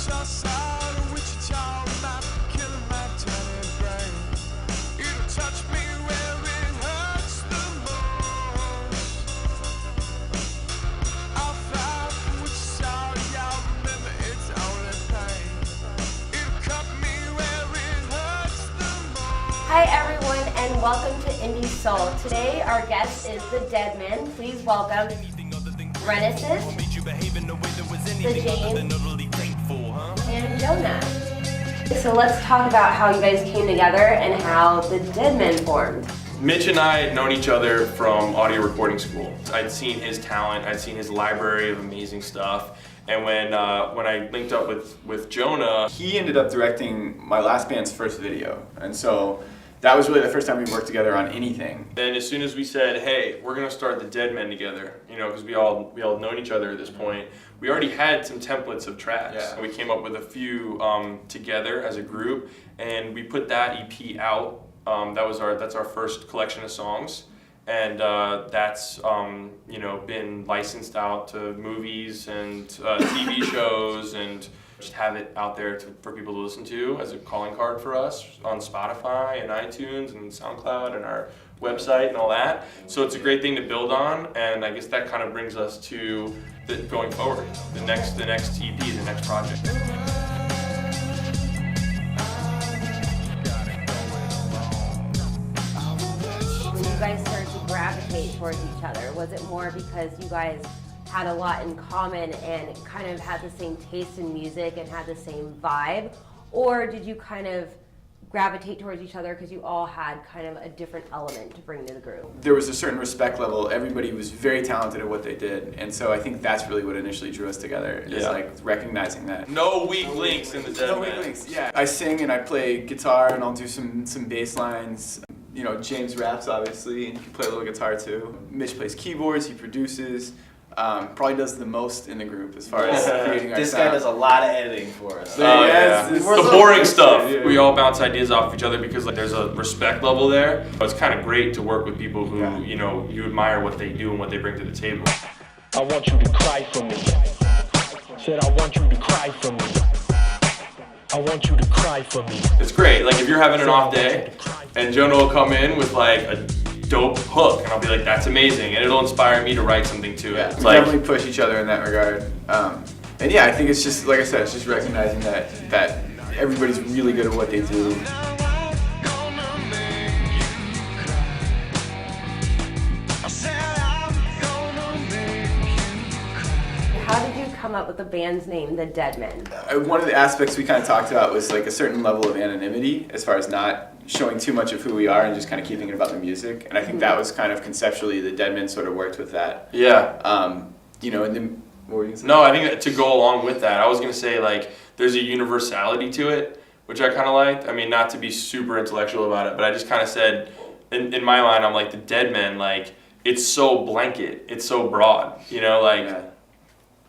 Hi everyone, and welcome to IndieSole. Today our guest is the Dead Men. Please welcome Renesis, the James, and Jonah. So let's talk about how you guys came together and how the Dead Men formed. Mitch and I had known each other from audio recording school. I'd seen his talent, I'd seen his library of amazing stuff. And when I linked up with Jonah, he ended up directing my last band's first video. And so that was really the first time we worked together on anything. Then as soon as we said, hey, we're gonna start the Dead Men together, you know, because we all known each other at this point, we already had some templates of tracks. Yeah. We came up with a few together as a group, and we put that EP out. That's our first collection of songs, and that's you know, been licensed out to movies and TV shows, and just have it out there for people to listen to as a calling card for us on Spotify and iTunes and SoundCloud and our website and all that. So it's a great thing to build on, and I guess that kind of brings us to going forward, the next EP, the next project. When you guys started to gravitate towards each other, was it more because you guys had a lot in common and kind of had the same taste in music and had the same vibe? Or did you kind of gravitate towards each other because you all had kind of a different element to bring to the group? There was a certain respect level. Everybody was very talented at what they did. And so I think that's really what initially drew us together, is like recognizing that. No weak links in the Dead Men. No weak links, yeah. I sing and I play guitar and I'll do some bass lines. You know, James raps obviously, and he can play a little guitar too. Mitch plays keyboards, he produces. Probably does the most in the group as far as creating our This sound. guy does a lot of editing for us. Yeah. It's The boring stuff. Yeah. We all bounce ideas off each other because there's a respect level there. It's kind of great to work with people who, you know, you admire what they do and what they bring to the table. I want you to cry for me. Said I want you to cry for me. I want you to cry for me. It's great. Like if you're having an off day and Jonah will come in with like a dope hook and I'll be like, that's amazing, and it'll inspire me to write something to it. We definitely push each other in that regard. And yeah, I think it's just, like I said, it's just recognizing that everybody's really good at what they do. How did you come up with the band's name, the Dead Men? One of the aspects we kind of talked about was like a certain level of anonymity as far as not showing too much of who we are and just kind of keeping it about the music. And I think that was kind of conceptually, the Dead Men sort of worked with that. Yeah. You know, and then, what were you going to say? No, I think that to go along with that, I was going to say like there's a universality to it, which I kind of liked. I mean, not to be super intellectual about it, but I just kind of said, in my line, I'm like, the Dead Men, like, it's so blanket, it's so broad, you know, like,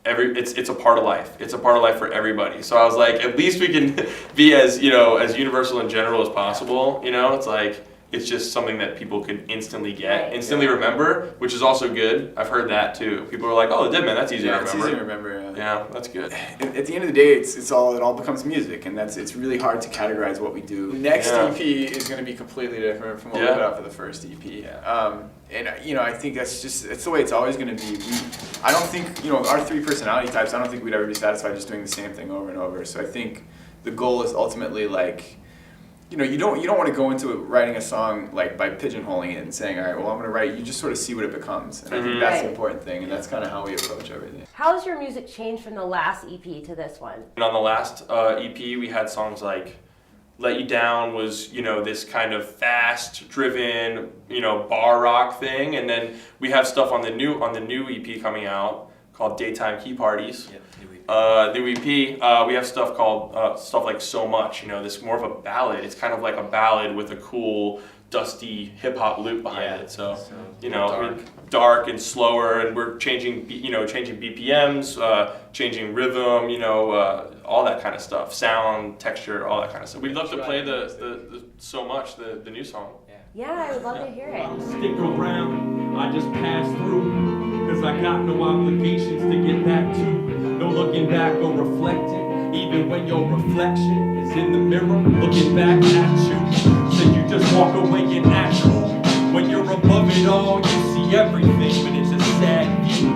it's a part of life. It's a part of life for everybody. So I was like, at least we can be as, you know, as universal in general as possible, you know, it's like, it's just something that people could instantly get, instantly remember, which is also good. I've heard that too. People are like, oh, the Dead Men, that's easy to remember. It's easy to remember. Yeah, that's good. At the end of the day, it all becomes music, and it's really hard to categorize what we do. The next EP is going to be completely different from what we put out for the first EP. And you know, I think it's the way it's always going to be. I don't think, you know, our three personality types, I don't think we'd ever be satisfied just doing the same thing over and over. So I think the goal is ultimately like, you know, you don't want to go into writing a song like by pigeonholing it and saying, all right, well, I'm going to write. You just sort of see what it becomes, and I think that's the important thing, and that's kind of how we approach everything. How's your music changed from the last EP to this one? And on the last EP, we had songs like "Let You Down" was, you know, this kind of fast-driven, you know, bar rock thing, and then we have stuff on the new EP coming out called "Daytime Key Parties." Yep, New EP. We have stuff called stuff like "So Much." You know, this more of a ballad. It's kind of like a ballad with a cool, dusty hip hop loop behind it. So you know, dark and slower, and we're changing BPMs, changing rhythm. You know, all that kind of stuff, sound, texture, all that kind of stuff. We'd love to play the "So Much," the new song. Yeah, I would love to hear it. Stick around, I just pass through, cause I got no obligations to get back to. No looking back or reflecting, even Even when your reflection is in the mirror, looking back at you. So you just walk away and act cool. When you're above it all, you see everything, but it's a sad view.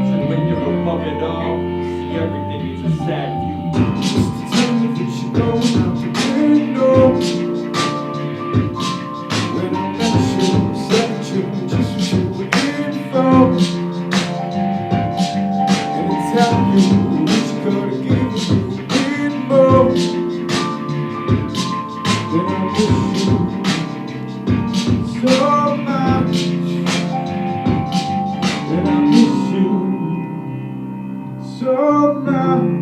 So when you're above it all, you see everything, it's a sad view. Tell me that you're going out the window. When I met you, said you just what you were in for. And I tell you what you gotta give you a bit more. Then I miss you so much. Then I miss you so much.